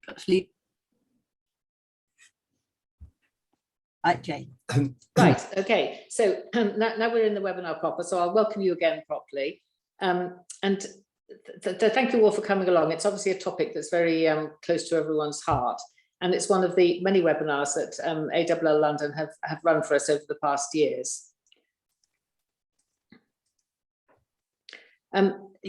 Actually, right, Jane. Right, okay, so now we're in the webinar proper, so I'll welcome you again properly. And thank you all for coming along. It's obviously a topic that's very close to everyone's heart, and it's one of the many webinars that AWL London have run for us over the past years.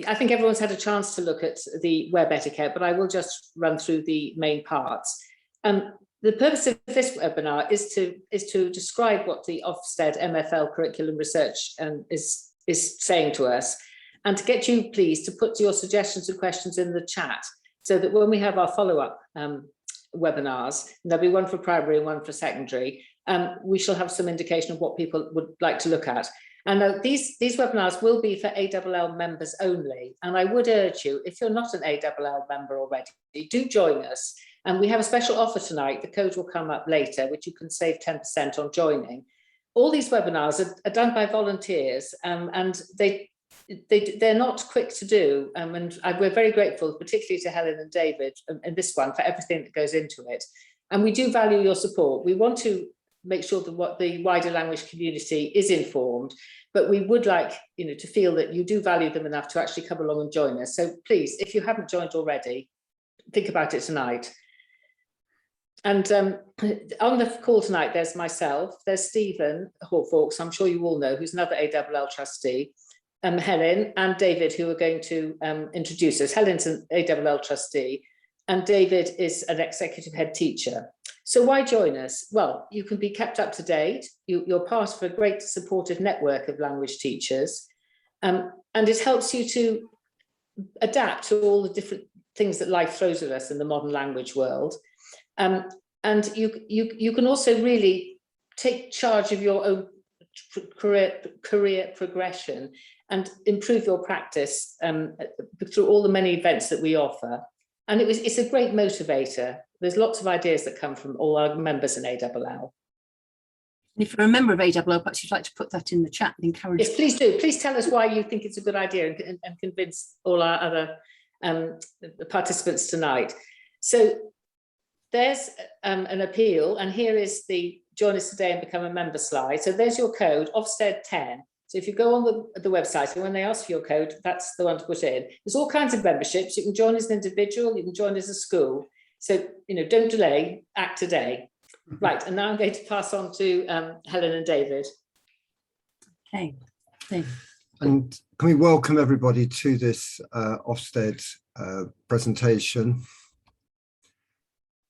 I think everyone's had a chance to look at the web etiquette, but I will just run through the main parts. The purpose of this webinar is to describe what the Ofsted MFL curriculum research is saying to us, and to get you, please, to put your suggestions and questions in the chat, so that when we have our follow-up webinars, and there'll be one for primary and one for secondary, we shall have some indication of what people would like to look at. And these webinars will be for AWL members only. And I would urge you, if you're not an AWL member already, do join us. And we have a special offer tonight. The code will come up later, which you can save 10% on joining. All these webinars are done by volunteers, and they're not quick to do. And we're very grateful, particularly to Helen and David in this one, for everything that goes into it. And we do value your support. We want to make sure that what the wider language community is informed, but we would like to feel that you do value them enough to actually come along and join us. So please, if you haven't joined already, think about it tonight. And on the call tonight, there's myself, there's Stephen Hawkes, I'm sure you all know, who's another AWL trustee, Helen and David, who are going to introduce us. Helen's an AWL trustee, and David is an executive head teacher. So why join us? Well, you can be kept up to date. You're part of a great supportive network of language teachers, and it helps you to adapt to all the different things that life throws at us in the modern language world. And you can also really take charge of your own career progression and improve your practice through all the many events that we offer. And it's a great motivator. There's lots of ideas that come from all our members in AWL. If you're a member of AWL, perhaps you'd like to put that in the chat and encourage. Yes, please do. Please tell us why you think it's a good idea, and convince all our other participants tonight. So there's an appeal, and here is the join us today and become a member slide. So there's your code, Ofsted 10. So if you go on the website, and when they ask for your code, that's the one to put in. There's all kinds of memberships. You can join as an individual, you can join as a school. So, don't delay, act today. Right, and now I'm going to pass on to Helen and David. Okay. And can we welcome everybody to this Ofsted presentation.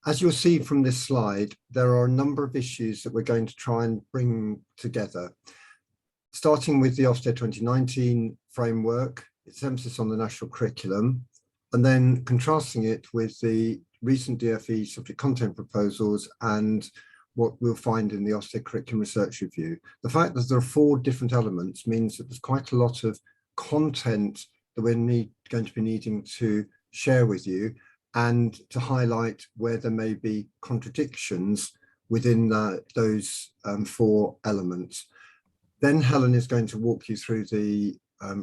As you'll see from this slide, there are a number of issues that we're going to try and bring together. Starting with the Ofsted 2019 framework, its emphasis on the national curriculum, and then contrasting it with the recent DfE subject content proposals and what we'll find in the Ofsted Curriculum Research Review. The fact that there are 4 different elements means that there's quite a lot of content that we're going to be needing to share with you, and to highlight where there may be contradictions within those 4 elements. Then Helen is going to walk you through the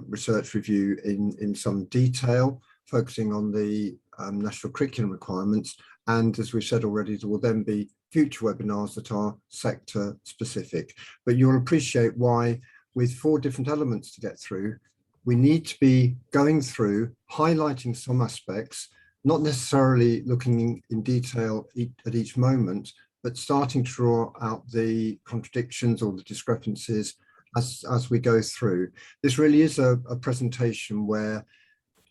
research review in some detail, focusing on the national curriculum requirements. And as we've said already, there will then be future webinars that are sector specific. But you'll appreciate why, with 4 different elements to get through, we need to be going through, highlighting some aspects, not necessarily looking in detail at each moment, but starting to draw out the contradictions or the discrepancies as we go through. This really is a presentation where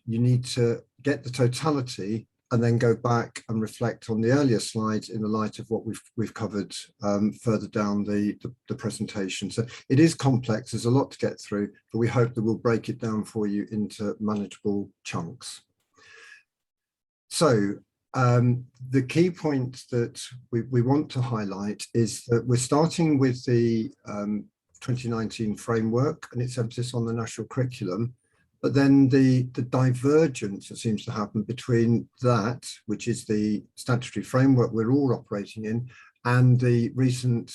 you need to get the totality and then go back and reflect on the earlier slides in the light of what we've covered further down the presentation. So it is complex, there's a lot to get through, but we hope that we'll break it down for you into manageable chunks. So the key point that we want to highlight is that we're starting with the 2019 framework and its emphasis on the national curriculum, but then the divergence that seems to happen between that, which is the statutory framework we're all operating in, and the recent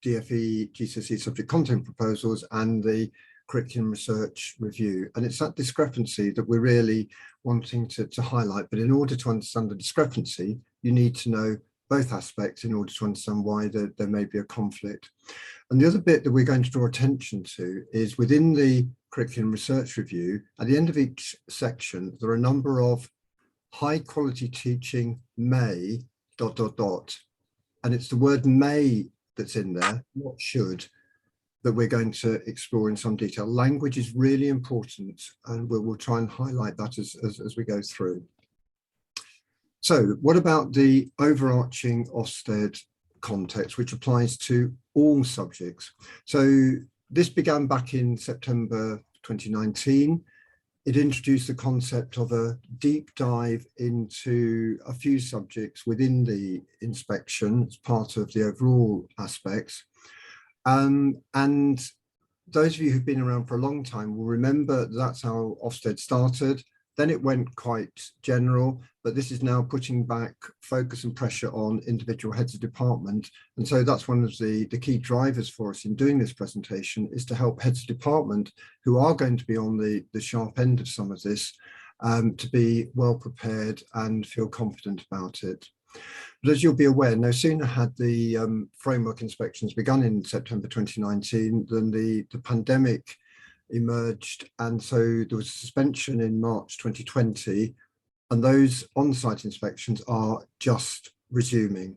DfE GCSE subject content proposals and the curriculum research review. And it's that discrepancy that we're really wanting to highlight. But in order to understand the discrepancy, you need to know both aspects in order to understand why there may be a conflict. And the other bit that we're going to draw attention to is within the curriculum research review, at the end of each section, there are a number of high quality teaching may ... And it's the word may that's in there, not should, that we're going to explore in some detail. Language is really important, and we'll try and highlight that as we go through. So what about the overarching Ofsted context, which applies to all subjects? So this began back in September 2019. It introduced the concept of a deep dive into a few subjects within the inspection as part of the overall aspects. And those of you who've been around for a long time will remember that's how Ofsted started. Then it went quite general, but this is now putting back focus and pressure on individual heads of department. And so that's one of the key drivers for us in doing this presentation, is to help heads of department who are going to be on the sharp end of some of this to be well prepared and feel confident about it. But as you'll be aware, no sooner had the framework inspections begun in September 2019 than the pandemic emerged, and so there was a suspension in March 2020, and those on-site inspections are just resuming.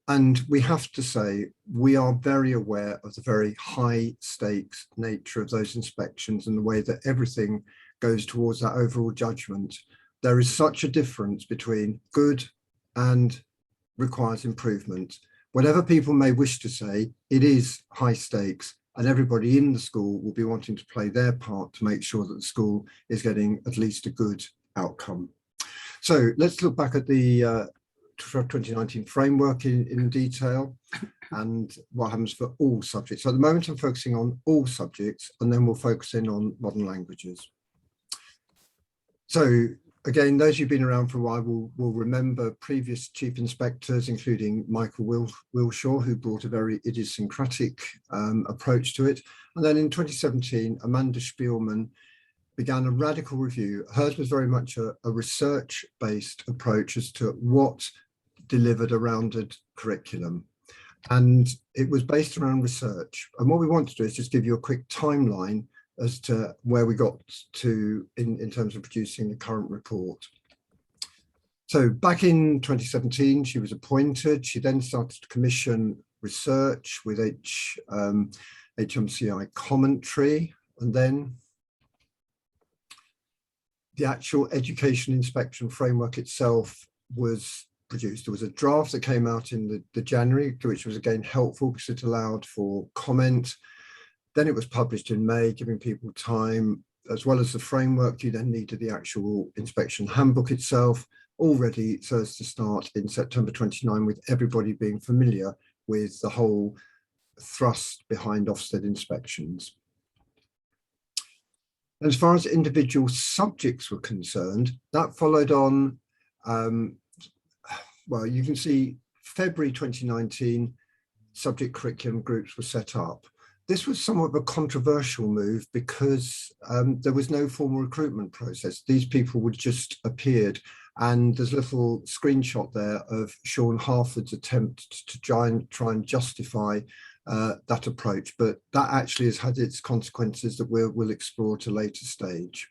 And we have to say, we are very aware of the very high stakes nature of those inspections and the way that everything goes towards that overall judgment. There is such a difference between good and requires improvement. Whatever people may wish to say, it is high stakes, and everybody in the school will be wanting to play their part to make sure that the school is getting at least a good outcome. So let's look back at the 2019 framework in detail and what happens for all subjects. So at the moment I'm focusing on all subjects, and then we'll focus in on modern languages. So again, those who've been around for a while will remember previous chief inspectors, including Michael Wilshaw, who brought a very idiosyncratic approach to it. And then in 2017, Amanda Spielman began a radical review. Hers was very much a research-based approach as to what delivered a rounded curriculum. And it was based around research. And what we want to do is just give you a quick timeline as to where we got to in terms of producing the current report. So back in 2017, she was appointed. She then started to commission research with HMCI commentary, and then the actual education inspection framework itself was produced. There was a draft that came out in the January, which was again helpful because it allowed for comment. Then it was published in May, giving people time, as well as the framework. You then needed the actual inspection handbook itself, all ready so as to start in September 29, with everybody being familiar with the whole thrust behind Ofsted inspections. And as far as individual subjects were concerned, that followed on, well, you can see February 2019, subject curriculum groups were set up. This was somewhat of a controversial move because there was no formal recruitment process. These people would just appeared, and there's a little screenshot there of Sean Harford's attempt to try and justify that approach, but that actually has had its consequences that we'll explore at a later stage.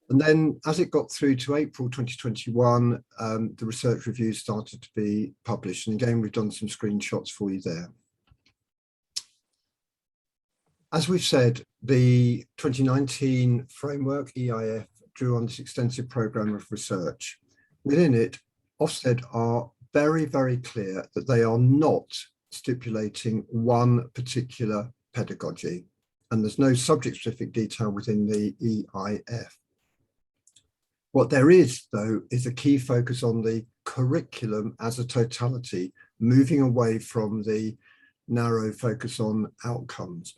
And then as it got through to April 2021, the research reviews started to be published. And again, we've done some screenshots for you there. As we've said, the 2019 framework, EIF, drew on this extensive programme of research. Within it, Ofsted are very, very clear that they are not stipulating one particular pedagogy, and there's no subject-specific detail within the EIF. What there is, though, is a key focus on the curriculum as a totality, moving away from the narrow focus on outcomes.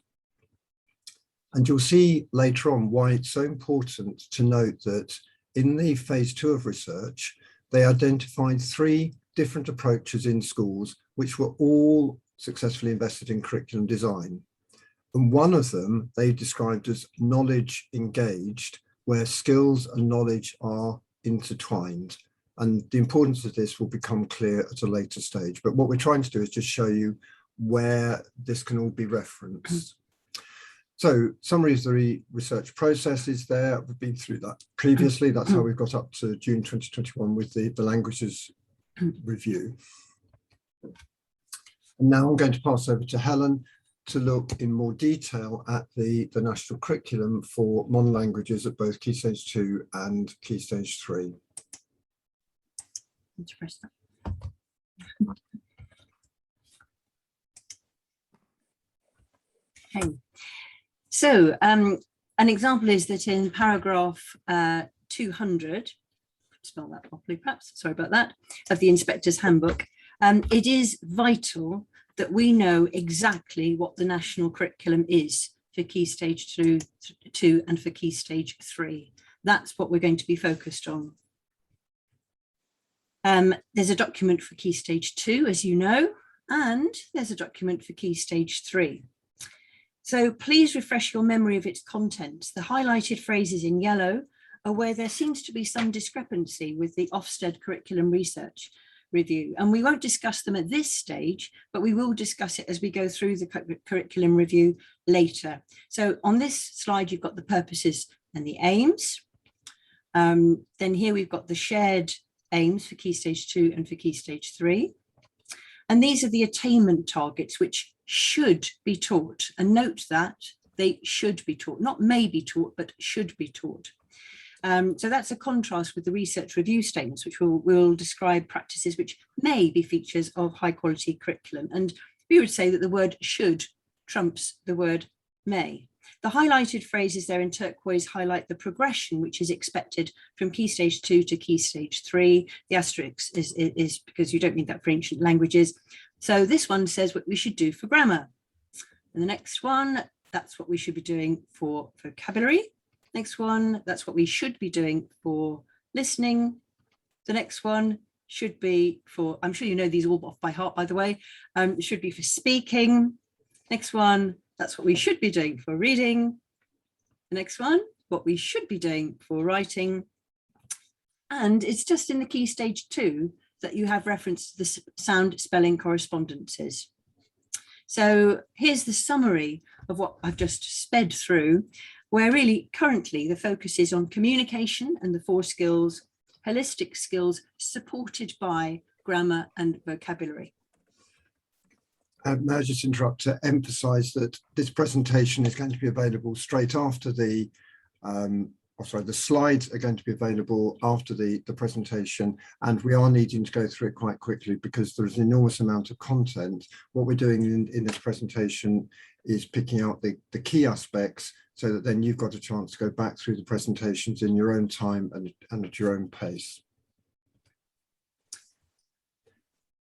And you'll see later on why it's so important to note that in the phase 2 of research, they identified 3 different approaches in schools, which were all successfully invested in curriculum design. And one of them they described as knowledge engaged, where skills and knowledge are intertwined. And the importance of this will become clear at a later stage. But what we're trying to do is just show you where this can all be referenced. So summary of the research process is there. We've been through that previously. That's how we've got up to June 2021 with the languages review. And now I'm going to pass over to Helen to look in more detail at the national curriculum for modern languages at both Key Stage 2 and Key Stage 3. Okay. So an example is that in paragraph 200, spell that properly perhaps, sorry about that, of the Inspector's Handbook, it is vital that we know exactly what the national curriculum is for Key Stage 2 and for Key Stage 3. That's what we're going to be focused on. There's a document for Key Stage 2, as you know, and there's a document for Key Stage 3. So please refresh your memory of its contents. The highlighted phrases in yellow are where there seems to be some discrepancy with the Ofsted curriculum research review. And we won't discuss them at this stage, but we will discuss it as we go through the curriculum review later. So on this slide, you've got the purposes and the aims. Then here we've got the shared aims for Key Stage 2 and for Key Stage 3. And these are the attainment targets which should be taught. And note that they should be taught, not may be taught, but should be taught. So that's a contrast with the research review statements, which will describe practices which may be features of high quality curriculum. And we would say that the word should trumps the word may. The highlighted phrases there in turquoise highlight the progression which is expected from Key Stage 2 to Key Stage 3. The asterisk is because you don't need that for ancient languages. So this one says what we should do for grammar. And the next one, that's what we should be doing for vocabulary. Next one, that's what we should be doing for listening. The next one should be for, I'm sure you know these all off by heart, by the way, should be for speaking. Next one, that's what we should be doing for reading. The next one, what we should be doing for writing. And it's just in the Key Stage 2 that you have reference to the sound spelling correspondences. So here's the summary of what I've just sped through, where really currently the focus is on communication and the 4 skills, holistic skills supported by grammar and vocabulary. May I just interrupt to emphasise that this presentation is going to be available straight after the, the slides are going to be available after the presentation, and we are needing to go through it quite quickly because there's an enormous amount of content. What we're doing in this presentation is picking out the key aspects so that then you've got a chance to go back through the presentations in your own time and at your own pace.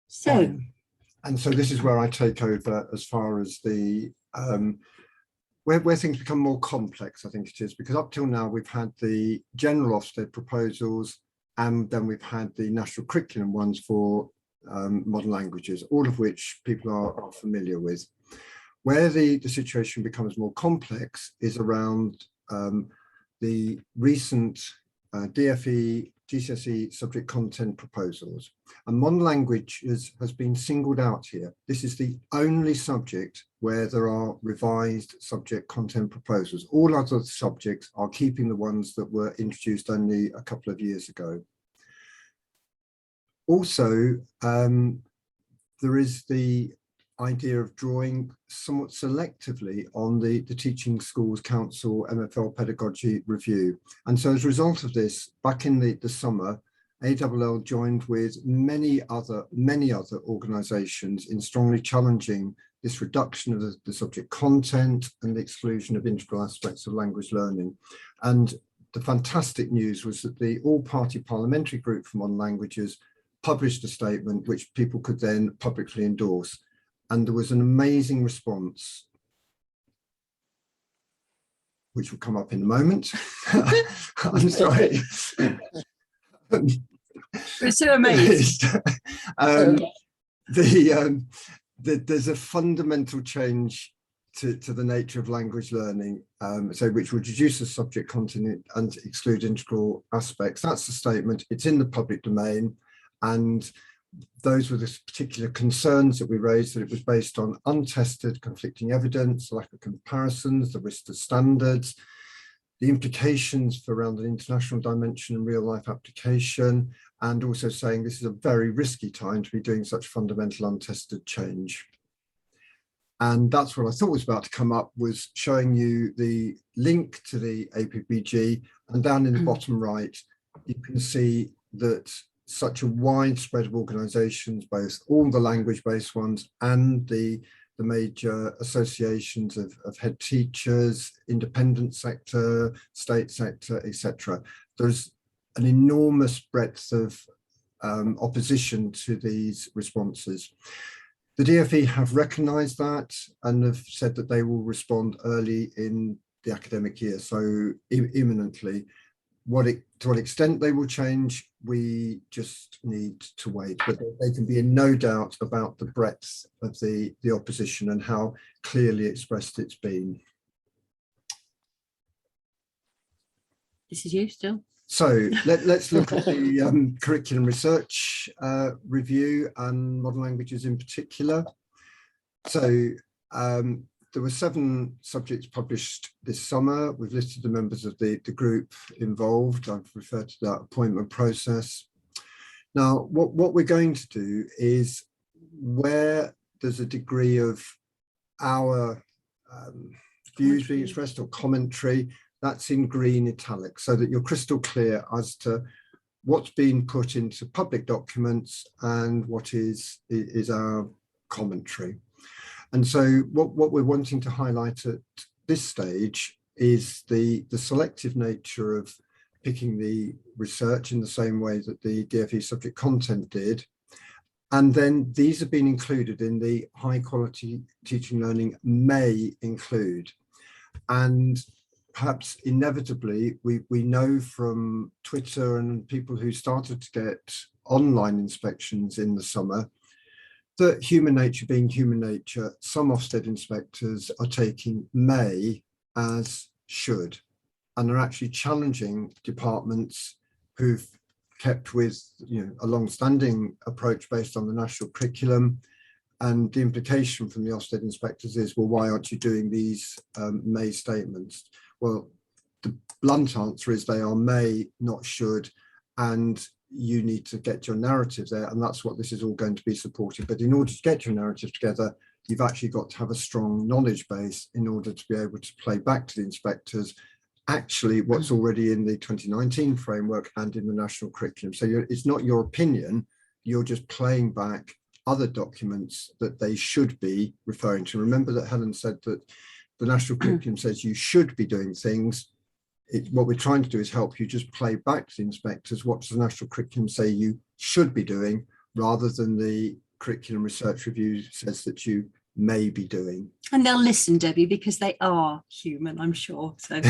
So. And so this is where I take over as far as the where things become more complex, I think it is, because up till now we've had the general Ofsted proposals and then we've had the national curriculum ones for modern languages, all of which people are familiar with. Where the situation becomes more complex is around the recent DFE, GCSE subject content proposals. And modern languages has been singled out here. This is the only subject where there are revised subject content proposals. All other subjects are keeping the ones that were introduced only a couple of years ago. Also, there is the idea of drawing somewhat selectively on the Teaching Schools Council MFL Pedagogy review. And so as a result of this, back in the summer, ALL joined with many other organisations in strongly challenging this reduction of the subject content and the exclusion of integral aspects of language learning. And the fantastic news was that the all-party parliamentary group for modern languages published a statement which people could then publicly endorse. And there was an amazing response, which will come up in a moment. I'm sorry. We're so amazed. There's a fundamental change to the nature of language learning, so which would reduce the subject content and exclude integral aspects. That's the statement. It's in the public domain, and those were the particular concerns that we raised, that it was based on untested conflicting evidence, lack of comparisons, the risk to standards, the implications for around an international dimension and real life application, and also saying this is a very risky time to be doing such fundamental untested change. And that's what I thought was about to come up, was showing you the link to the APBG, and down in the bottom right, you can see that such a wide spread of organisations, both all the language-based ones and the major associations of head teachers, independent sector, state sector, etc. There's an enormous breadth of opposition to these responses. The DfE have recognised that and have said that they will respond early in the academic year, so imminently. To what extent they will change, we just need to wait, but they can be in no doubt about the breadth of the opposition and how clearly expressed it's been. This is you still. So let's look at the curriculum research review and modern languages in particular. So there were 7 subjects published this summer. We've listed the members of the group involved. I've referred to that appointment process. Now, what we're going to do is, where there's a degree of our views being expressed or commentary, that's in green italic, so that you're crystal clear as to what's being put into public documents and what is our commentary. And so what we're wanting to highlight at this stage is the selective nature of picking the research in the same way that the DfE subject content did. And then these have been included in the high quality teaching learning may include. And perhaps inevitably, we know from Twitter and people who started to get online inspections in the summer, that human nature being human nature, some Ofsted inspectors are taking may as should, and are actually challenging departments who've kept with a long-standing approach based on the national curriculum. And the implication from the Ofsted inspectors is, well, why aren't you doing these may statements? Well, the blunt answer is they are may, not should, and you need to get your narrative there, and that's what this is all going to be supporting. But in order to get your narrative together, you've actually got to have a strong knowledge base in order to be able to play back to the inspectors actually what's already in the 2019 framework and in the national curriculum. So it's not your opinion, you're just playing back other documents that they should be referring to. Remember that Helen said that the national curriculum says you should be doing things. What we're trying to do is help you just play back to the inspectors what does the national curriculum say you should be doing, rather than the curriculum research review says that you may be doing. And they'll listen, Debbie, because they are human, I'm sure. So.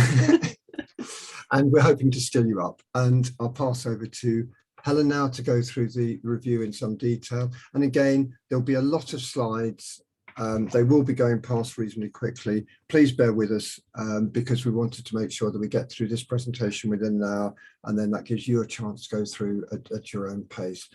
And we're hoping to still you up. And I'll pass over to Helen now to go through the review in some detail. And again, there'll be a lot of slides. They will be going past reasonably quickly. Please bear with us because we wanted to make sure that we get through this presentation within an hour, and then that gives you a chance to go through at your own pace.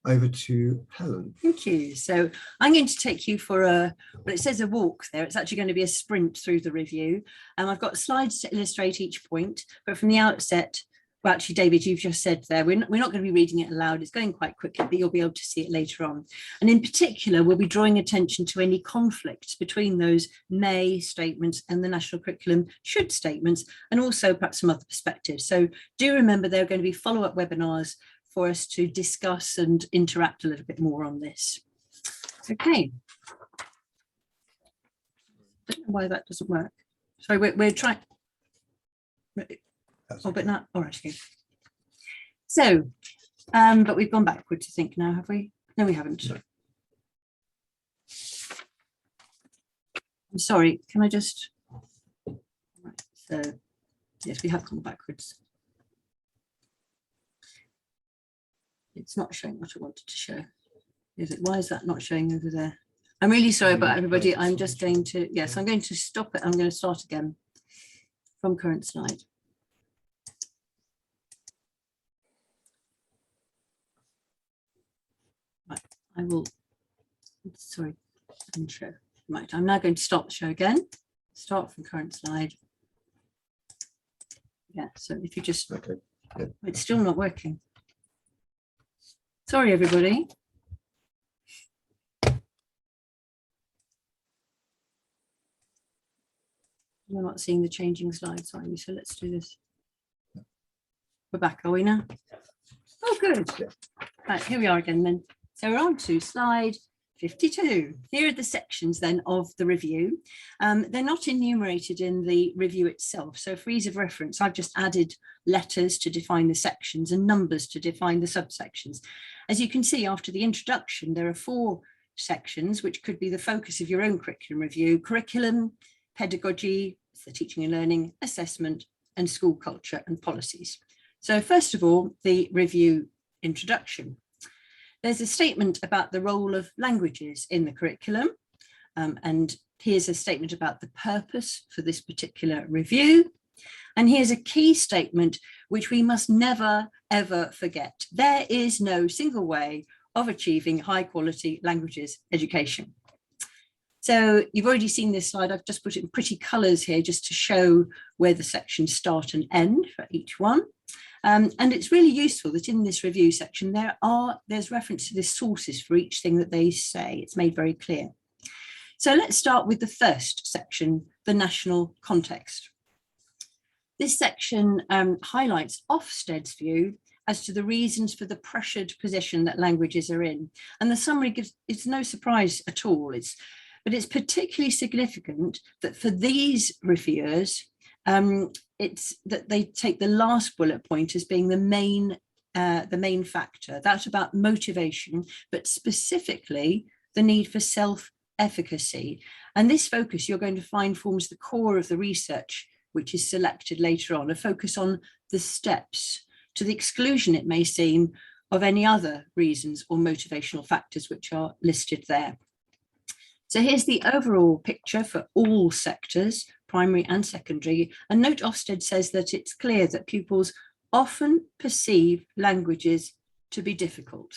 Over to Helen. Thank you. So I'm going to take you for well, it says a walk there. It's actually going to be a sprint through the review. I've got slides to illustrate each point, but from the outset, well, actually, David, you've just said there, we're not going to be reading it aloud. It's going quite quickly, but you'll be able to see it later on. And in particular, we'll be drawing attention to any conflicts between those may statements and the national curriculum should statements, and also perhaps some other perspectives. So do remember there are going to be follow-up webinars for us to discuss and interact a little bit more on this. Okay. I don't know why that doesn't work. Sorry, we're trying. Oh, but not, all right, okay. So, but we've gone backwards, I think now, have we? No, we haven't. No. I'm sorry, can I just, right, so, yes, we have gone backwards. It's not showing what I wanted to show, is it? Why is that not showing over there? I'm really sorry about everybody. I'm just going to, yes, I'm going to stop it. I'm going to start again from current slide. Right, I will, sorry, intro. Right, I'm now going to stop the show again. Start from current slide. Yeah, so if you just, Okay. Yeah. It's still not working. Sorry, everybody. We're not seeing the changing slides, are you? So let's do this. We're back, are we now? Oh, good. Right, here we are again then. So we're on to slide 52. Here are the sections then of the review. They're not enumerated in the review itself. So for ease of reference, I've just added letters to define the sections and numbers to define the subsections. As you can see, after the introduction, there are 4 sections, which could be the focus of your own curriculum review: curriculum, pedagogy, the teaching and learning, assessment, and school culture and policies. So first of all, the review introduction. There's a statement about the role of languages in the curriculum. And here's a statement about the purpose for this particular review. And here's a key statement, which we must never, ever forget. There is no single way of achieving high quality languages education. So you've already seen this slide. I've just put it in pretty colours here just to show where the sections start and end for each one. And it's really useful that in this review section, there's reference to the sources for each thing that they say. It's made very clear. So let's start with the first section, the national context. This section highlights Ofsted's view as to the reasons for the pressured position that languages are in. And the summary it's no surprise at all. But it's particularly significant that for these reviewers, it's that they take the last bullet point as being the main factor. That's about motivation, but specifically the need for self-efficacy. And this focus you're going to find forms the core of the research, which is selected later on, a focus on the steps, to the exclusion, it may seem, of any other reasons or motivational factors which are listed there. So here's the overall picture for all sectors, primary and secondary. And note Ofsted says that it's clear that pupils often perceive languages to be difficult.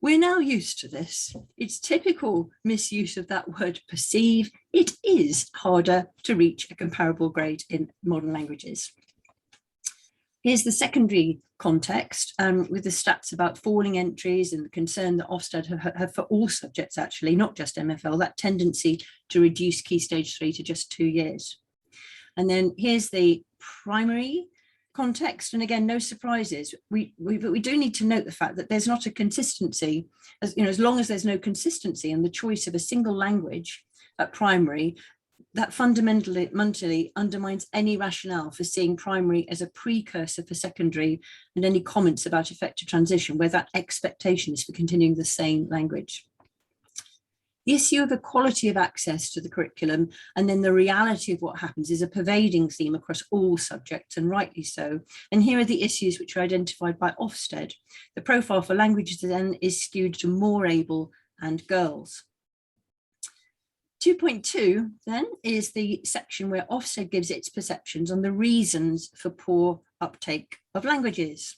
We're now used to this. It's typical misuse of that word perceive. It is harder to reach a comparable grade in modern languages. Here's the secondary context with the stats about falling entries and the concern that Ofsted have for all subjects, actually, not just MFL, that tendency to reduce Key Stage 3 to just 2 years. And then here's the primary context. And again, no surprises. But we do need to note the fact that there's not a consistency, as long as there's no consistency in the choice of a single language at primary, that fundamentally undermines any rationale for seeing primary as a precursor for secondary, and any comments about effective transition where that expectation is for continuing the same language. The issue of equality of access to the curriculum and then the reality of what happens is a pervading theme across all subjects, and rightly so. And here are the issues which are identified by Ofsted. The profile for languages then is skewed to more able and girls. 2.2 then is the section where Ofsted gives its perceptions on the reasons for poor uptake of languages.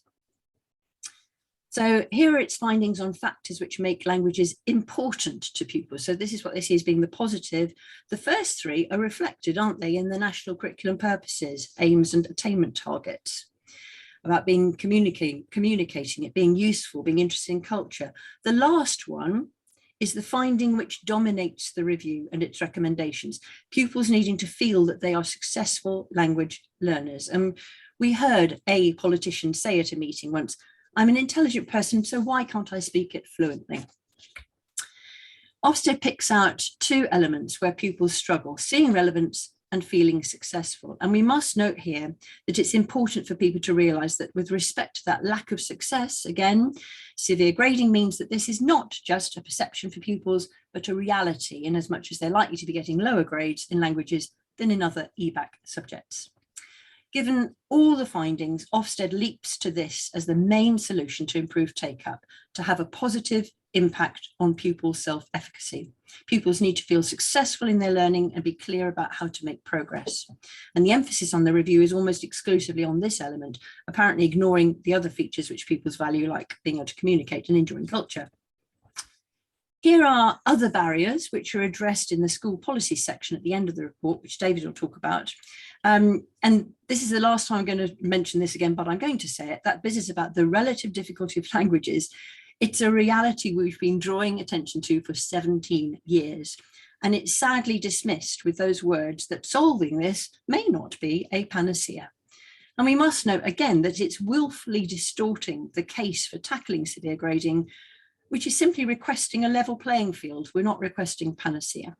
So here are its findings on factors which make languages important to pupils. So this is what they see as being the positive. The first 3 are reflected, aren't they, in the national curriculum purposes, aims and attainment targets, about being communicating it, being useful, being interested in culture. The last one is the finding which dominates the review and its recommendations, pupils needing to feel that they are successful language learners. And we heard a politician say at a meeting once, "I'm an intelligent person, so why can't I speak it fluently?" Ofsted picks out 2 elements where pupils struggle: seeing relevance and feeling successful. And we must note here that it's important for people to realise that with respect to that lack of success, again, severe grading means that this is not just a perception for pupils, but a reality, in as much as they're likely to be getting lower grades in languages than in other EBAC subjects. Given all the findings, Ofsted leaps to this as the main solution to improve take-up, to have a positive impact on pupil self-efficacy. Pupils need to feel successful in their learning and be clear about how to make progress. And the emphasis on the review is almost exclusively on this element, apparently ignoring the other features which pupils value, like being able to communicate and enjoying culture. Here are other barriers which are addressed in the school policy section at the end of the report, which David will talk about. And this is the last time I'm going to mention this again, but I'm going to say it, that business about the relative difficulty of languages. It's a reality we've been drawing attention to for 17 years. And it's sadly dismissed with those words that solving this may not be a panacea. And we must note again that it's willfully distorting the case for tackling severe grading, which is simply requesting a level playing field. We're not requesting panacea.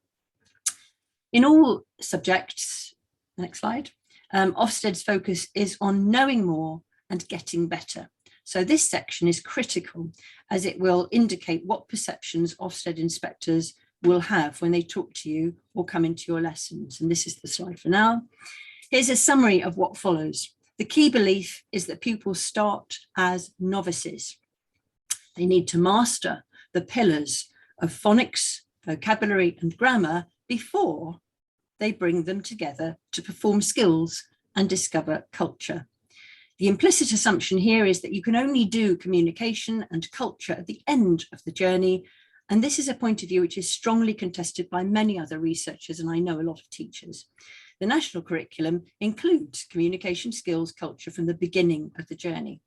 In all subjects, next slide, Ofsted's focus is on knowing more and getting better. So this section is critical as it will indicate what perceptions Ofsted inspectors will have when they talk to you or come into your lessons. And this is the slide for now. Here's a summary of what follows. The key belief is that pupils start as novices. They need to master the pillars of phonics, vocabulary, and grammar before they bring them together to perform skills and discover culture. The implicit assumption here is that you can only do communication and culture at the end of the journey. And this is a point of view which is strongly contested by many other researchers, and I know a lot of teachers. The national curriculum includes communication skills, culture from the beginning of the journey.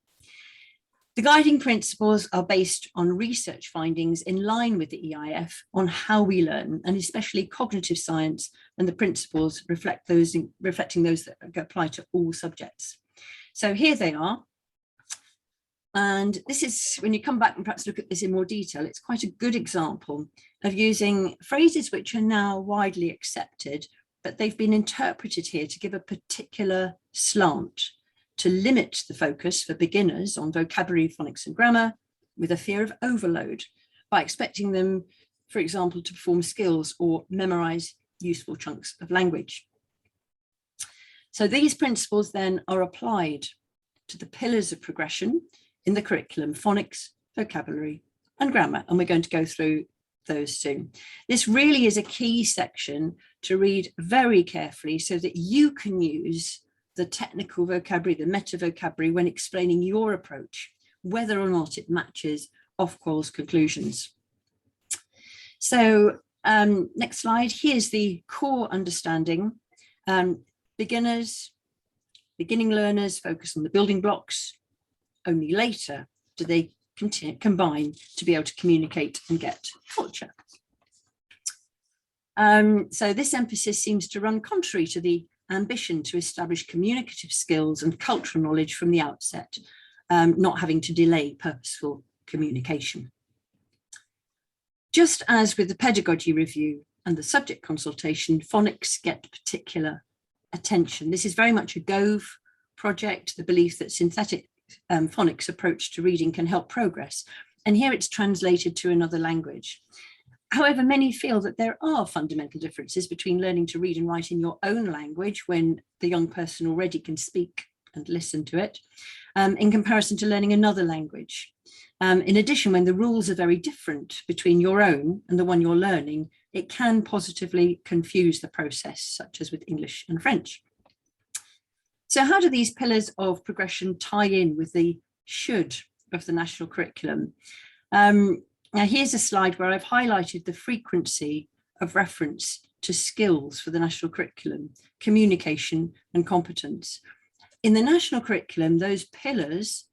The guiding principles are based on research findings in line with the EIF on how we learn, and especially cognitive science, and the principles reflecting those that apply to all subjects. So here they are. And this is, when you come back and perhaps look at this in more detail, it's quite a good example of using phrases which are now widely accepted, but they've been interpreted here to give a particular slant, to limit the focus for beginners on vocabulary, phonics and grammar with a fear of overload by expecting them, for example, to perform skills or memorize useful chunks of language. So these principles then are applied to the pillars of progression in the curriculum, phonics, vocabulary and grammar, and we're going to go through those soon. This really is a key section to read very carefully so that you can use the technical vocabulary, the meta vocabulary when explaining your approach, whether or not it matches Ofqual's conclusions. So next slide, here's the core understanding. Beginning learners focus on the building blocks. Only later do they combine to be able to communicate and get culture. So this emphasis seems to run contrary to the ambition to establish communicative skills and cultural knowledge from the outset, not having to delay purposeful communication. Just as with the pedagogy review and the subject consultation, phonics get particular attention. This is very much a Gove project, the belief that synthetic phonics approach to reading can help progress. And here it's translated to another language. However, many feel that there are fundamental differences between learning to read and write in your own language when the young person already can speak and listen to it, in comparison to learning another language. In addition, when the rules are very different between your own and the one you're learning, it can positively confuse the process, such as with English and French. So how do these pillars of progression tie in with the should of the national curriculum? Now here's a slide where I've highlighted the frequency of reference to skills for the national curriculum, communication and competence. In the national curriculum, those pillars,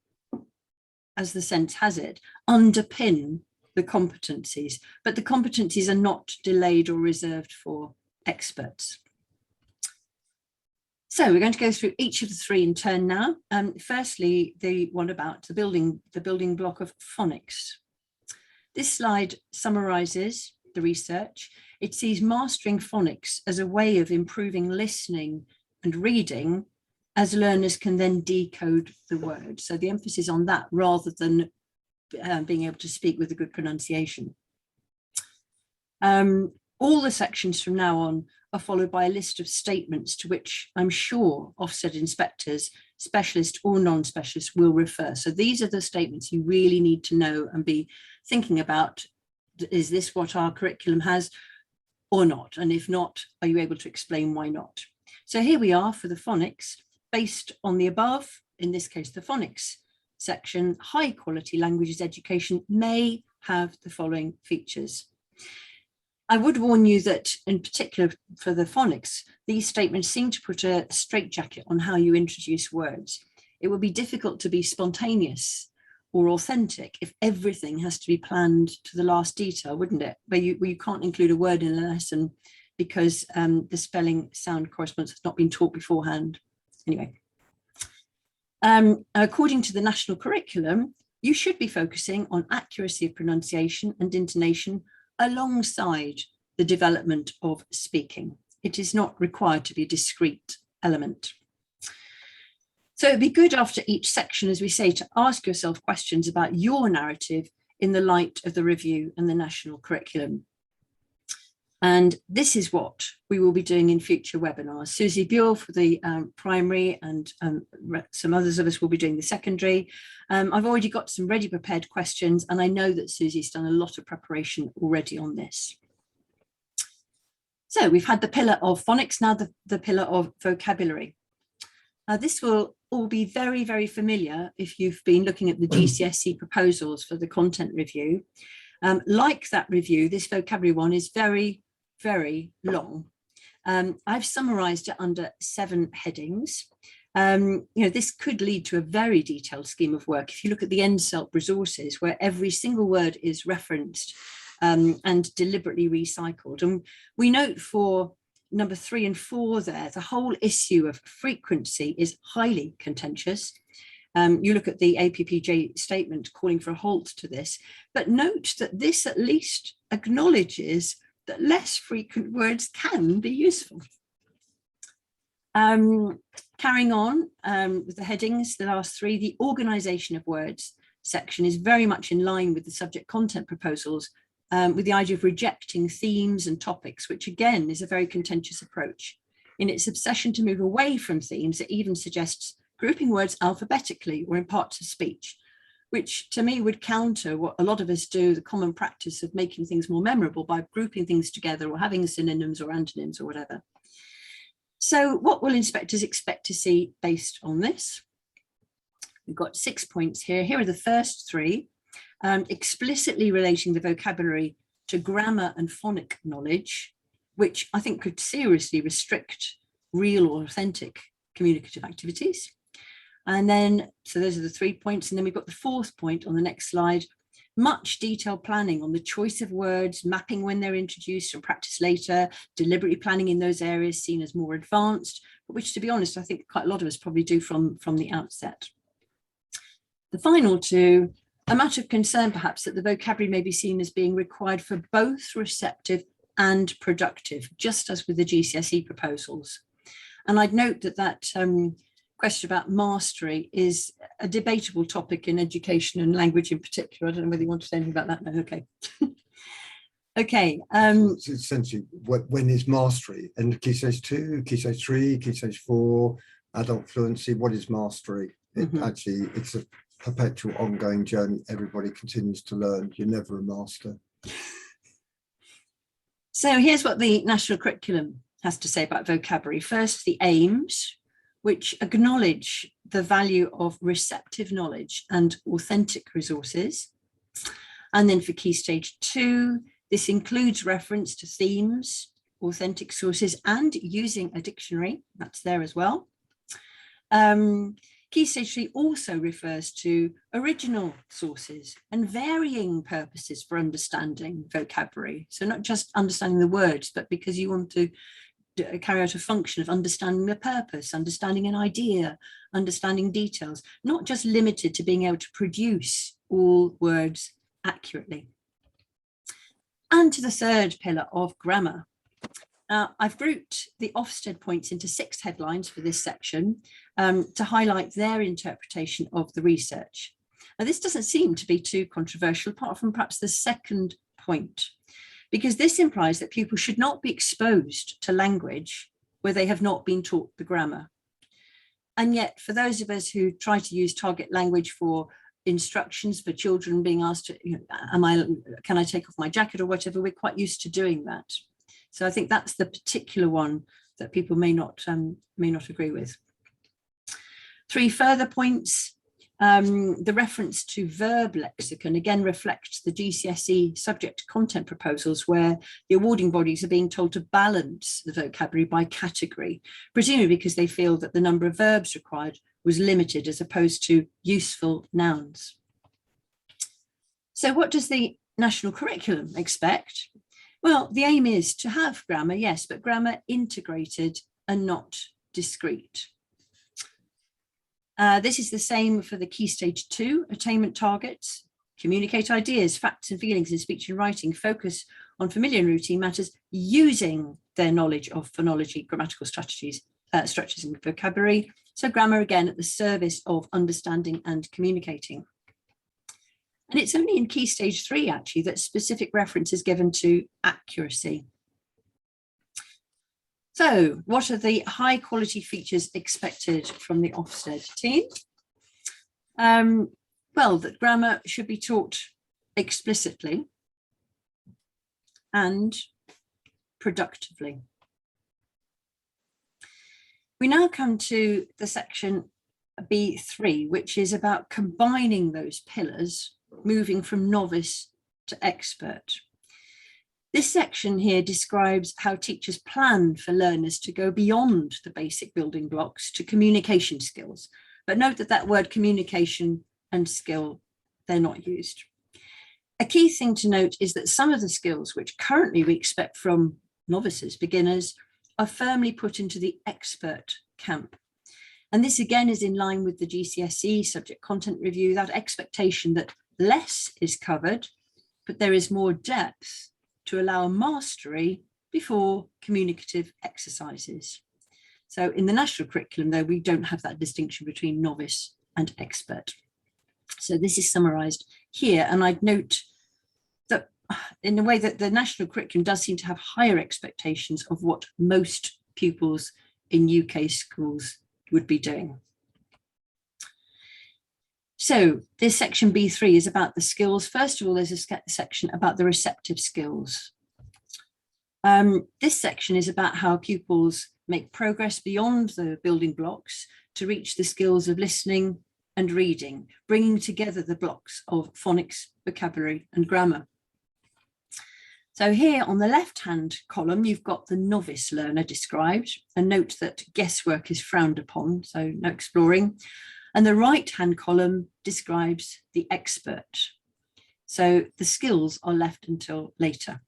as the sense has it, underpin the competencies, but the competencies are not delayed or reserved for experts. So we're going to go through each of the three in turn now. Firstly, the one about the building block of phonics. This slide summarizes the research. It sees mastering phonics as a way of improving listening and reading as learners can then decode the word. So the emphasis on that rather than being able to speak with a good pronunciation. All the sections from now on are followed by a list of statements to which I'm sure Ofsted inspectors, specialist or non-specialist, will refer. So these are the statements you really need to know and be thinking about, is this what our curriculum has or not? And if not, are you able to explain why not? So here we are for the phonics, based on the above, in this case, the phonics section. High quality languages education may have the following features. I would warn you that in particular for the phonics, these statements seem to put a straitjacket on how you introduce words. It would be difficult to be spontaneous or authentic if everything has to be planned to the last detail, wouldn't it? Where you can't include a word in a lesson because the spelling sound correspondence has not been taught beforehand. Anyway, according to the national curriculum, you should be focusing on accuracy of pronunciation and intonation alongside the development of speaking. It is not required to be a discrete element. So it'd be good after each section, as we say, to ask yourself questions about your narrative in the light of the review and the national curriculum. And this is what we will be doing in future webinars. Susie Buell for the primary, and some others of us will be doing the secondary. I've already got some ready prepared questions, and I know that Susie's done a lot of preparation already on this. So we've had the pillar of phonics, now the pillar of vocabulary. This will all be very, very familiar if you've been looking at the GCSE proposals for the content review. Like that review, this vocabulary one is very, very long. I've summarized it under 7 headings. This could lead to a very detailed scheme of work. If you look at the NSELP resources, where every single word is referenced and deliberately recycled. And we note for number 3 and 4 there, the whole issue of frequency is highly contentious. You look at the APPJ statement calling for a halt to this, but note that this at least acknowledges that less frequent words can be useful. Carrying on with the headings, the last 3, the organisation of words section is very much in line with the subject content proposals, with the idea of rejecting themes and topics, which again is a very contentious approach. In its obsession to move away from themes, it even suggests grouping words alphabetically or in parts of speech, which to me would counter what a lot of us do, the common practice of making things more memorable by grouping things together or having synonyms or antonyms or whatever. So what will inspectors expect to see based on this? We've got 6 points here. Here are the first 3. Explicitly relating the vocabulary to grammar and phonic knowledge, which I think could seriously restrict real or authentic communicative activities. And then, so those are the 3 points. And then we've got the 4th point on the next slide, much detailed planning on the choice of words, mapping when they're introduced and practice later, deliberately planning in those areas seen as more advanced, but which, to be honest, I think quite a lot of us probably do from the outset. The final 2, a matter of concern perhaps that the vocabulary may be seen as being required for both receptive and productive, just as with the GCSE proposals. And I'd note that question about mastery is a debatable topic in education and language in particular. I don't know whether you want to say anything about that. No, okay. Okay. It's essentially, when is mastery? And Key Stage 2, Key Stage 3, Key Stage 4, adult fluency, what is mastery? Actually, it's a perpetual ongoing journey. Everybody continues to learn. You're never a master. So here's what the national curriculum has to say about vocabulary. First, the aims, which acknowledge the value of receptive knowledge and authentic resources. And then for Key Stage 2, this includes reference to themes, authentic sources, and using a dictionary. That's there as well. Key Stage 3 also refers to original sources and varying purposes for understanding vocabulary. So not just understanding the words, but because you want to carry out a function of understanding the purpose, understanding an idea, understanding details, not just limited to being able to produce all words accurately. And to the 3rd pillar of grammar. I've grouped the Ofsted points into 6 headlines for this section to highlight their interpretation of the research. Now, this doesn't seem to be too controversial, apart from perhaps the 2nd point, because this implies that pupils should not be exposed to language where they have not been taught the grammar. And yet, for those of us who try to use target language for instructions for children being asked to, you know, can I take off my jacket or whatever. We're quite used to doing that. So I think that's the particular one that people may not agree with. 3 further points. The reference to verb lexicon again reflects the GCSE subject content proposals, where the awarding bodies are being told to balance the vocabulary by category, presumably because they feel that the number of verbs required was limited as opposed to useful nouns. So what does the national curriculum expect? Well, the aim is to have grammar, yes, but grammar integrated and not discrete. This is the same for the Key Stage 2 attainment targets. Communicate ideas, facts and feelings in speech and writing, focus on familiar and routine matters using their knowledge of phonology, grammatical strategies, structures and vocabulary. So grammar again at the service of understanding and communicating. And it's only in Key Stage 3 actually that specific reference is given to accuracy. So what are the high quality features expected from the Ofsted team? Well, that grammar should be taught explicitly and productively. We now come to the section B3, which is about combining those pillars, moving from novice to expert. This section here describes how teachers plan for learners to go beyond the basic building blocks to communication skills. But note that that word communication and skill, they're not used. A key thing to note is that some of the skills which currently we expect from novices, beginners, are firmly put into the expert camp. And this again is in line with the GCSE subject content review, that expectation that less is covered, but there is more depth to allow mastery before communicative exercises. So in the national curriculum, though, we don't have that distinction between novice and expert. So this is summarised here, and I'd note that in a way that the national curriculum does seem to have higher expectations of what most pupils in UK schools would be doing. So this section B3 is about the skills. First of all, there's a section about the receptive skills. This section is about how pupils make progress beyond the building blocks to reach the skills of listening and reading, bringing together the blocks of phonics, vocabulary and grammar. So here on the left-hand column, you've got the novice learner described, and note that guesswork is frowned upon, so no exploring. And the right-hand column describes the expert. So the skills are left until later.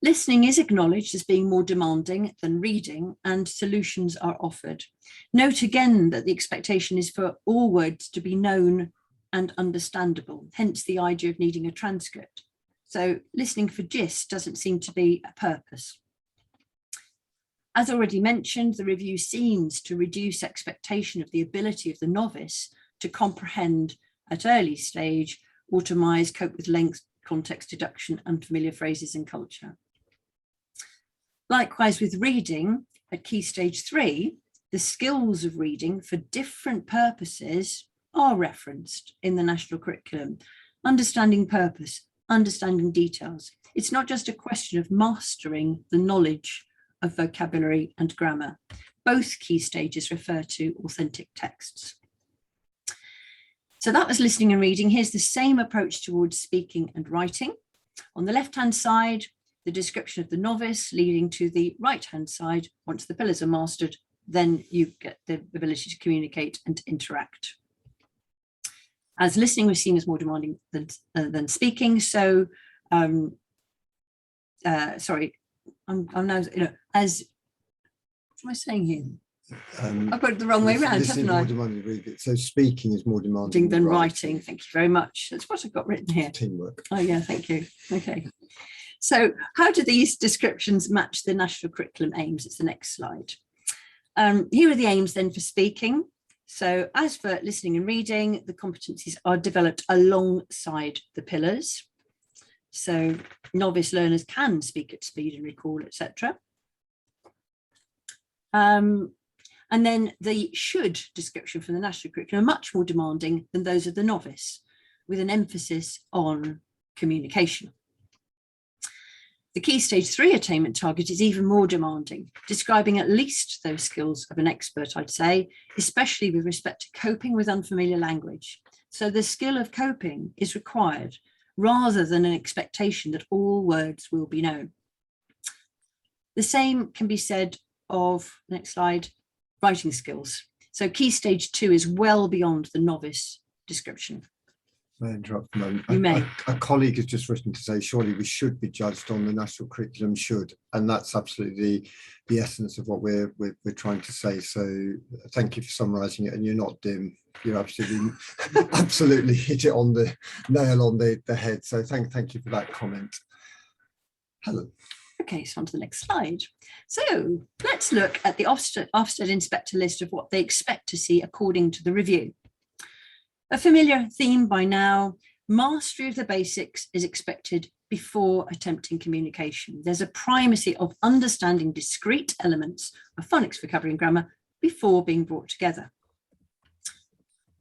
Listening is acknowledged as being more demanding than reading, and solutions are offered. Note again that the expectation is for all words to be known and understandable, hence the idea of needing a transcript. So listening for gist doesn't seem to be a purpose. As already mentioned, the review seems to reduce expectation of the ability of the novice to comprehend at early stage, automise, cope with length, context deduction, unfamiliar phrases and culture. Likewise with reading, at Key Stage 3, the skills of reading for different purposes are referenced in the national curriculum. Understanding purpose, understanding details. It's not just a question of mastering the knowledge of vocabulary and grammar. Both key stages refer to authentic texts. So that was listening and reading. Here's the same approach towards speaking and writing. On the left-hand side, the description of the novice, leading to the right-hand side. Once the pillars are mastered, then you get the ability to communicate and interact. As listening was seen as more demanding than speaking, so sorry, I'm now, as, what am I saying here? I've got it the wrong way around, haven't I? So speaking is more demanding than writing. Thank you very much. That's what I've got written here. Teamwork. Oh yeah, thank you. Okay. So how do these descriptions match the national curriculum aims? It's the next slide. Here are the aims then for speaking. So as for listening and reading, the competencies are developed alongside the pillars. So novice learners can speak at speed and recall, etc. And then the should description from the national curriculum are much more demanding than those of the novice, with an emphasis on communication. The Key Stage 3 attainment target is even more demanding, describing at least those skills of an expert, I'd say, especially with respect to coping with unfamiliar language. So the skill of coping is required rather than an expectation that all words will be known. The same can be said of, next slide, writing skills. So Key Stage 2 is well beyond the novice description. May I interrupt a moment? You may. A colleague has just written to say, surely we should be judged on the national curriculum should, and that's absolutely the essence of what we're trying to say. So thank you for summarising it, and you're not dim. You're absolutely absolutely hit it on the nail on the head. So thank you for that comment. Helen. Okay, so on to the next slide. So let's look at the Ofsted inspector list of what they expect to see according to the review. A familiar theme by now, mastery of the basics is expected before attempting communication. There's a primacy of understanding discrete elements of phonics, vocabulary and grammar before being brought together.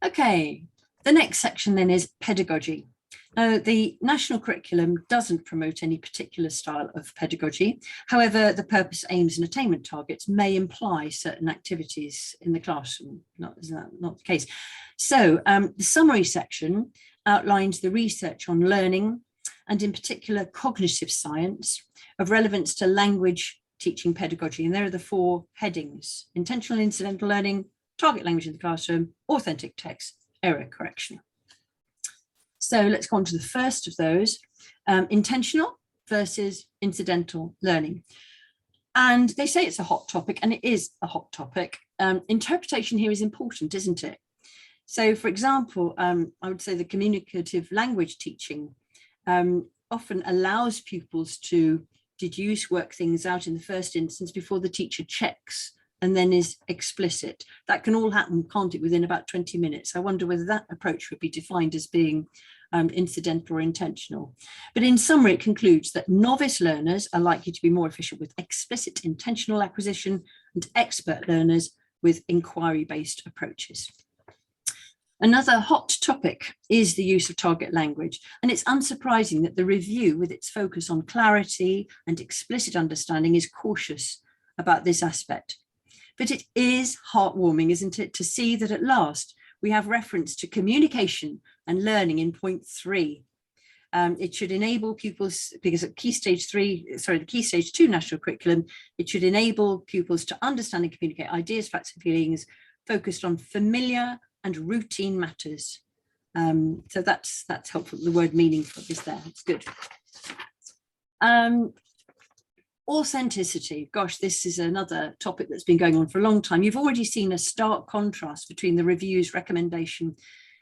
Okay, the next section then is pedagogy. Now, the national curriculum doesn't promote any particular style of pedagogy. However, the purpose, aims and attainment targets may imply certain activities in the classroom. Is that not the case? So the summary section outlines the research on learning and in particular cognitive science of relevance to language teaching pedagogy. And there are the 4 headings: intentional and incidental learning, target language in the classroom, authentic text, error correction. So let's go on to the first of those, intentional versus incidental learning. And they say it's a hot topic, and it is a hot topic. Interpretation here is important, isn't it? So, for example, I would say the communicative language teaching often allows pupils to deduce, work things out in the first instance before the teacher checks and then is explicit. That can all happen, can't it, within about 20 minutes. I wonder whether that approach would be defined as being incidental or intentional. But in summary, it concludes that novice learners are likely to be more efficient with explicit intentional acquisition and expert learners with inquiry-based approaches. Another hot topic is the use of target language, and it's unsurprising that the review, with its focus on clarity and explicit understanding, is cautious about this aspect. But it is heartwarming, isn't it, to see that at last we have reference to communication and learning in point 3. It should enable pupils, because at the Key Stage 2 national curriculum, it should enable pupils to understand and communicate ideas, facts and feelings focused on familiar and routine matters. So that's helpful. The word meaningful is there. It's good. Authenticity. Gosh, this is another topic that's been going on for a long time. You've already seen a stark contrast between the review's recommendation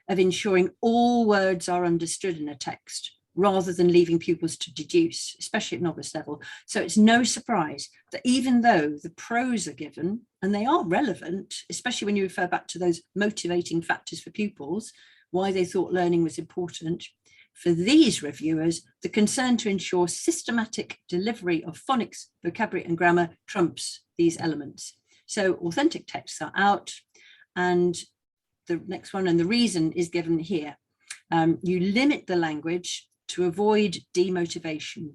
of ensuring all words are understood in a text rather than leaving pupils to deduce, especially at novice level. So it's no surprise that even though the pros are given, and they are relevant, especially when you refer back to those motivating factors for pupils, why they thought learning was important, for these reviewers, the concern to ensure systematic delivery of phonics, vocabulary and grammar trumps these elements. So authentic texts are out, and the next one, and the reason is given here. You limit the language to avoid demotivation,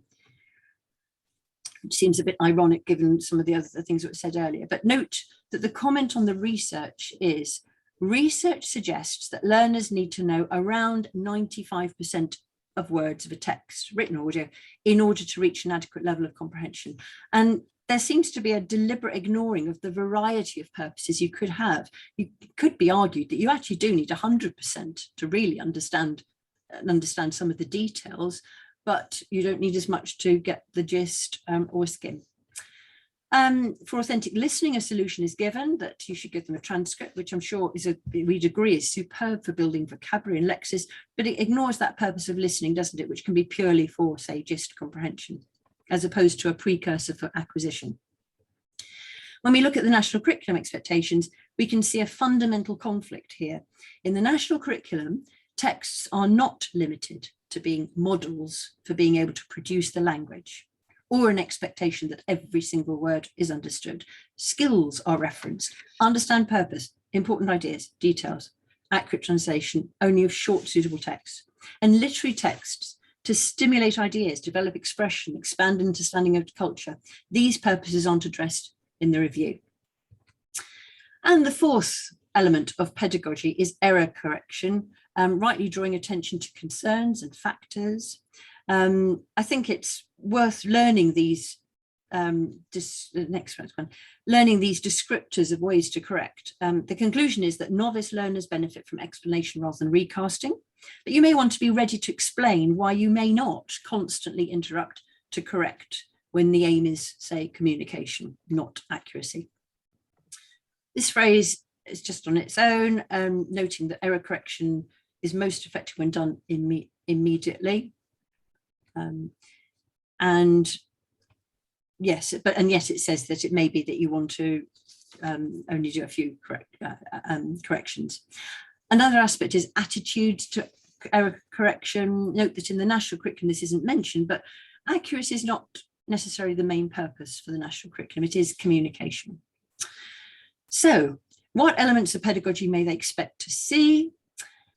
which seems a bit ironic given some of the other things that were said earlier. But note that the comment on the research is, research suggests that learners need to know around 95% of words of a text, written audio, in order to reach an adequate level of comprehension. And there seems to be a deliberate ignoring of the variety of purposes you could have. It could be argued that you actually do need 100% to really understand some of the details, but you don't need as much to get the gist or skim. For authentic listening, a solution is given that you should give them a transcript, which I'm sure we'd agree is superb for building vocabulary and lexis, but it ignores that purpose of listening, doesn't it, which can be purely for, say, gist comprehension, as opposed to a precursor for acquisition. When we look at the national curriculum expectations, we can see a fundamental conflict here. In the national curriculum, texts are not limited to being models for being able to produce the language. or an expectation that every single word is understood. Skills are referenced. Understand purpose, important ideas, details, accurate translation, only of short, suitable texts. And literary texts to stimulate ideas, develop expression, expand understanding of culture. These purposes aren't addressed in the review. And the fourth element of pedagogy is error correction, rightly drawing attention to concerns and factors. I think it's worth learning these learning these descriptors of ways to correct. The conclusion is that novice learners benefit from explanation rather than recasting, but you may want to be ready to explain why you may not constantly interrupt to correct when the aim is, say, communication, not accuracy. This phrase is just on its own, noting that error correction is most effective when done immediately. And yes, and yet it says that it may be that you want to only do a few corrections. Another aspect is attitudes to error correction. Note that in the national curriculum this isn't mentioned, but accuracy is not necessarily the main purpose for the national curriculum. It is communication. So what elements of pedagogy may they expect to see?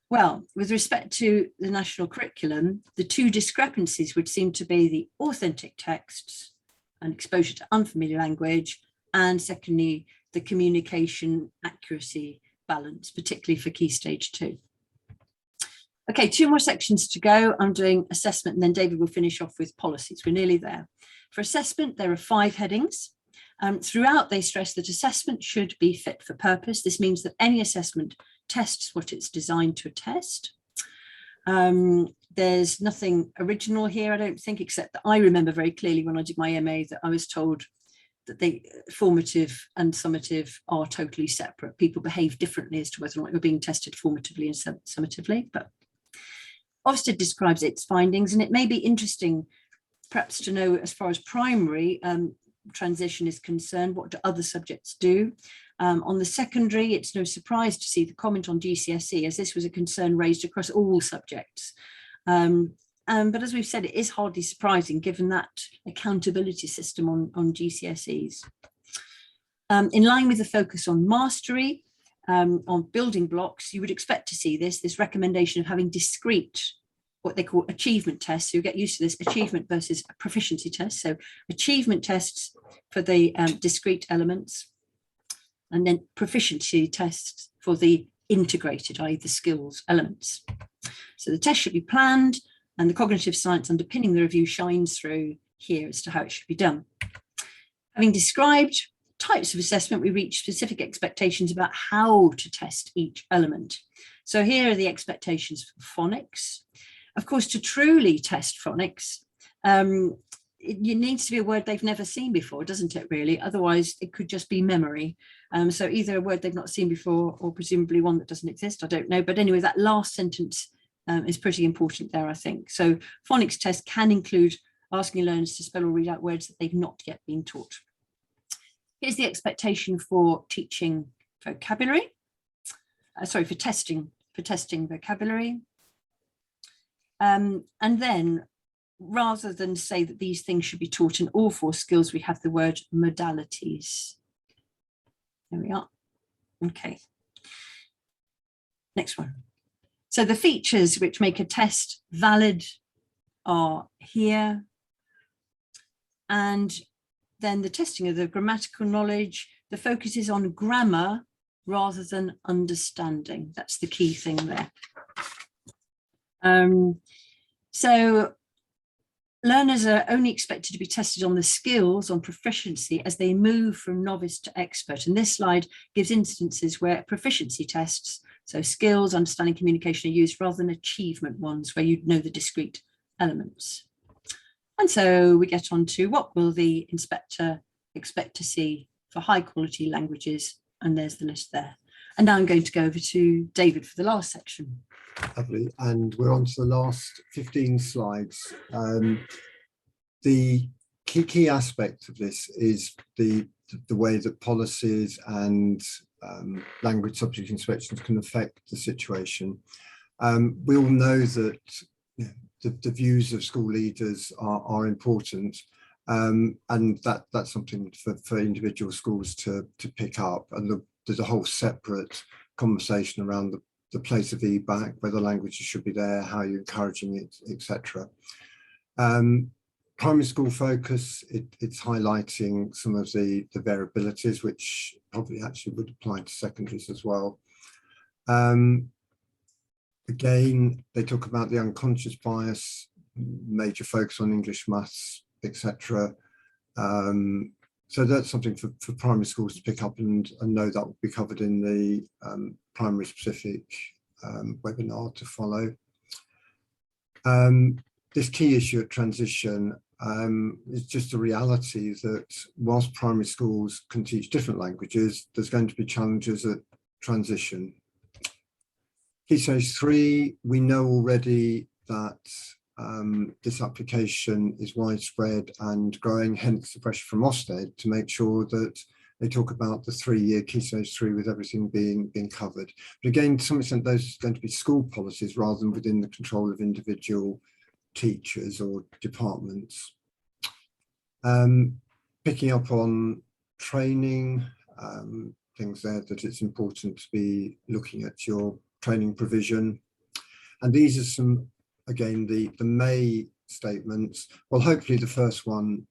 Well, with respect to the national curriculum, the two discrepancies would seem to be the authentic texts and exposure to unfamiliar language, and secondly, the communication accuracy balance, particularly for Key Stage 2. Okay, 2 more sections to go. I'm doing assessment and then David will finish off with policies. We're nearly there. For assessment, there are 5 headings. Throughout, they stress that assessment should be fit for purpose. This means that any assessment tests what it's designed to attest. There's nothing original here, I don't think, except that I remember very clearly when I did my MA that I was told that the formative and summative are totally separate. People behave differently as to whether or not you're being tested formatively and summatively. But Ofsted describes its findings, and it may be interesting perhaps to know, as far as primary transition is concerned, what do other subjects do? On the secondary, it's no surprise to see the comment on GCSE, as this was a concern raised across all subjects. But as we've said, it is hardly surprising given that accountability system on GCSEs. In line with the focus on mastery, on building blocks, you would expect to see this recommendation of having discrete, what they call achievement tests. So you get used to this, achievement versus proficiency tests. So achievement tests for the discrete elements, and then proficiency tests for the integrated, i.e. the skills elements. So the test should be planned, and the cognitive science underpinning the review shines through here as to how it should be done. Having described types of assessment, we reach specific expectations about how to test each element. So here are the expectations for phonics. Of course, to truly test phonics, it needs to be a word they've never seen before, doesn't it, really? Otherwise, it could just be memory. So either a word they've not seen before or presumably one that doesn't exist, I don't know. But anyway, that last sentence is pretty important there, I think. So phonics tests can include asking learners to spell or read out words that they've not yet been taught. Here's the expectation for teaching vocabulary. For testing vocabulary. And then, rather than say that these things should be taught in all 4 skills, we have the word modalities. There we are. Okay. Next one. So the features which make a test valid are here. And then the testing of the grammatical knowledge, the focus is on grammar rather than understanding. That's the key thing there. So learners are only expected to be tested on the skills, on proficiency, as they move from novice to expert. And this slide gives instances where proficiency tests, so skills, understanding, communication, are used rather than achievement ones where you'd know the discrete elements. And so we get on to what will the inspector expect to see for high quality languages, and there's the list there. And now I'm going to go over to David for the last section. Lovely, and we're on to the last 15 slides. The key aspect of this is the way that policies and language subject inspections can affect the situation. We all know that the views of school leaders are important, And that's something for individual schools to pick up. And there's a whole separate conversation around the place of feedback, whether languages should be there, how you're encouraging it, etc. Primary school focus, it's highlighting some of the variabilities, which probably actually would apply to secondaries as well. Again, they talk about the unconscious bias, major focus on English, maths, etc. So that's something for primary schools to pick up and know that will be covered in the primary specific webinar to follow. This key issue at transition is just a reality that whilst primary schools can teach different languages, there's going to be challenges at transition. Key Stage 3, we know already that this application is widespread and growing, hence the pressure from Ofsted to make sure that they talk about the 3-year Key Stage 3 with everything being covered. But again, to some extent, those are going to be school policies rather than within the control of individual teachers or departments. Picking up on training, things there that it's important to be looking at your training provision. And these are some, again, the May statements. Well, hopefully the first one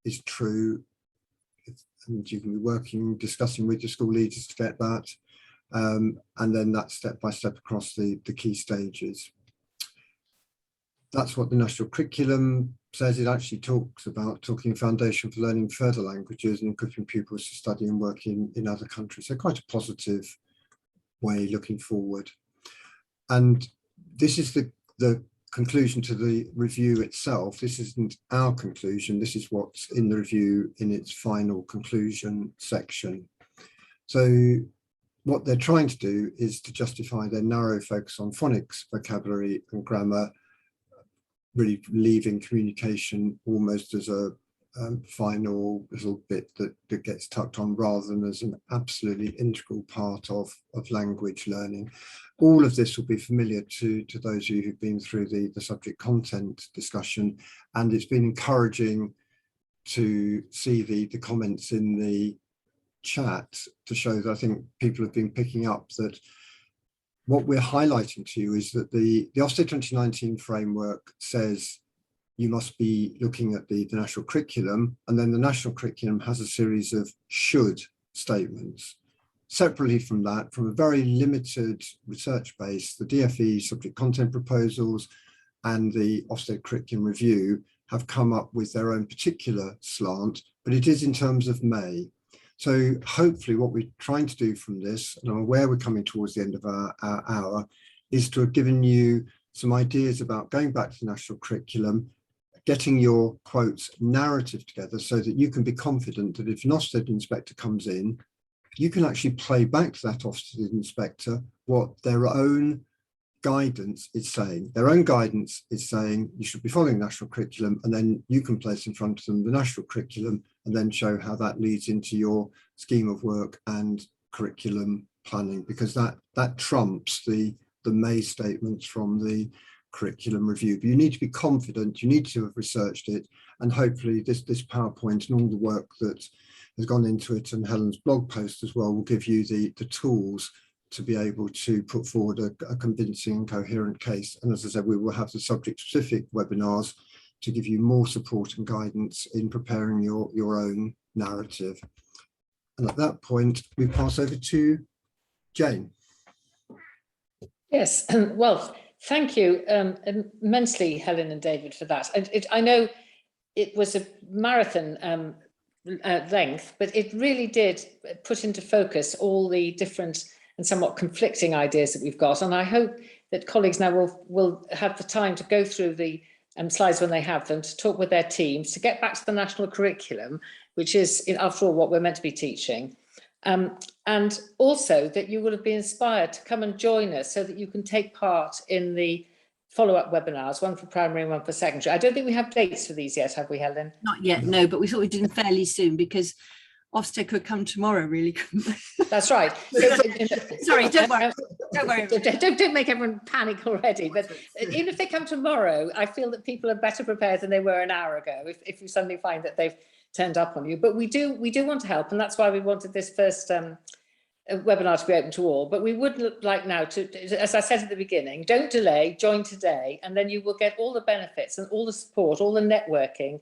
is true, and you can be working, discussing with your school leaders to get that, and then that step by step across the key stages. That's what the national curriculum says. It actually talks about talking foundation for learning further languages and equipping pupils to study and work in other countries. So quite a positive way looking forward. And this is the conclusion to the review itself. This isn't our conclusion. This is what's in the review in its final conclusion section. So what they're trying to do is to justify their narrow focus on phonics, vocabulary and grammar, really leaving communication almost as a final little bit that gets tucked on rather than as an absolutely integral part of language learning. All of this will be familiar to those of you who've been through the subject content discussion, and it's been encouraging to see the comments in the chat to show that I think people have been picking up that what we're highlighting to you is that the Ofsted 2019 framework says you must be looking at the national curriculum, and then the national curriculum has a series of should statements. Separately from that, from a very limited research base, the DFE subject content proposals and the Ofsted curriculum review have come up with their own particular slant, but it is in terms of May. So hopefully what we're trying to do from this, and I'm aware we're coming towards the end of our hour, is to have given you some ideas about going back to the national curriculum, getting your quotes narrative together so that you can be confident that if an Ofsted inspector comes in, you can actually play back to that Ofsted inspector what their own guidance is saying. Their own guidance is saying you should be following national curriculum, and then you can place in front of them the national curriculum and then show how that leads into your scheme of work and curriculum planning, because that trumps the May statements from the curriculum review. But you need to be confident, you need to have researched it, and hopefully this PowerPoint and all the work that has gone into it and Helen's blog post as well will give you the tools to be able to put forward a convincing and coherent case. And as I said, we will have the subject specific webinars to give you more support and guidance in preparing your own narrative. And at that point, we pass over to Jane. Yes, well, thank you immensely, Helen and David, for that. I know it was a marathon length, but it really did put into focus all the different and somewhat conflicting ideas that we've got. And I hope that colleagues now will have the time to go through the slides when they have them, to talk with their teams, to get back to the national curriculum, which is, after all, what we're meant to be teaching. And also that you will have been inspired to come and join us so that you can take part in the follow-up webinars, one for primary and one for secondary. I don't think we have dates for these yet, have we, Helen? Not yet, no, but we thought we'd do them fairly soon because Ofsted could come tomorrow, really. That's right. Sorry, don't worry. Don't worry. Don't make everyone panic already. But even if they come tomorrow, I feel that people are better prepared than they were an hour ago. If you suddenly find that they've turned up on you, but we do want to help, and that's why we wanted this first webinar to be open to all. But we would like now to, as I said at the beginning, don't delay, join today, and then you will get all the benefits and all the support, all the networking,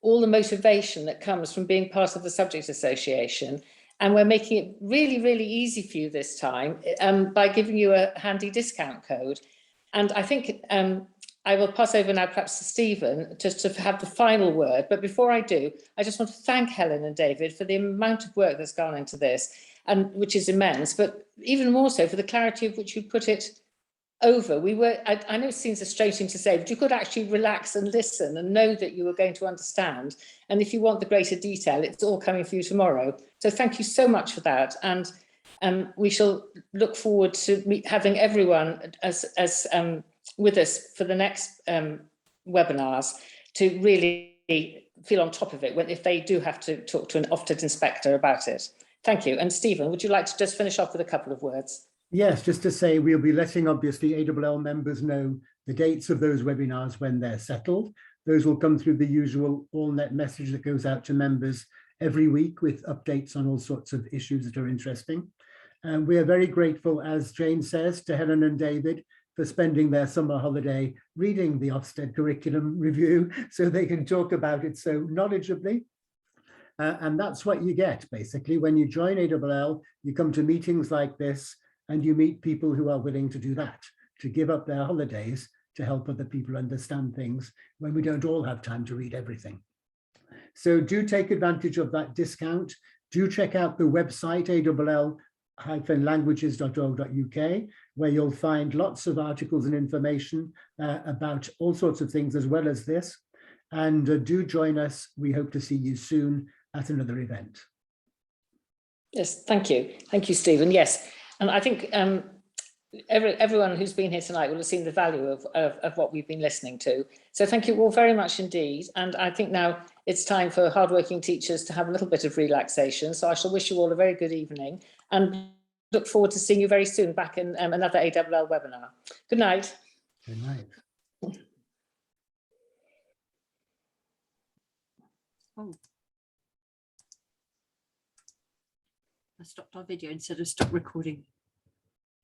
all the motivation that comes from being part of the Subject Association. And we're making it really, really easy for you this time by giving you a handy discount code. And I think I will pass over now perhaps to Stephen just to have the final word. But before I do, I just want to thank Helen and David for the amount of work that's gone into this, and which is immense, but even more so for the clarity of which you put it over. I know it seems a strange thing to say, but you could actually relax and listen and know that you were going to understand. And if you want the greater detail, it's all coming for you tomorrow. So thank you so much for that. And we shall look forward to having everyone as with us for the next webinars to really feel on top of it if they do have to talk to an Ofsted inspector about it. Thank you. And Stephen, would you like to just finish off with a couple of words? Yes, just to say we'll be letting obviously ALL members know the dates of those webinars when they're settled. Those will come through the usual AllNet message that goes out to members every week with updates on all sorts of issues that are interesting. And we are very grateful, as Jane says, to Helen and David for spending their summer holiday reading the Ofsted curriculum review so they can talk about it so knowledgeably. And that's what you get, basically. When you join ALL, you come to meetings like this, and you meet people who are willing to do that, to give up their holidays to help other people understand things when we don't all have time to read everything. So do take advantage of that discount. Do check out the website all-languages.org.uk, where you'll find lots of articles and information about all sorts of things as well as this. And do join us. We hope to see you soon at another event. Yes, thank you. Thank you, Stephen. Yes. And I think everyone who's been here tonight will have seen the value of what we've been listening to. So thank you all very much indeed. And I think now it's time for hardworking teachers to have a little bit of relaxation. So I shall wish you all a very good evening and look forward to seeing you very soon back in another ALL webinar. Good night. Good night. Oh. I stopped our video instead of stop recording.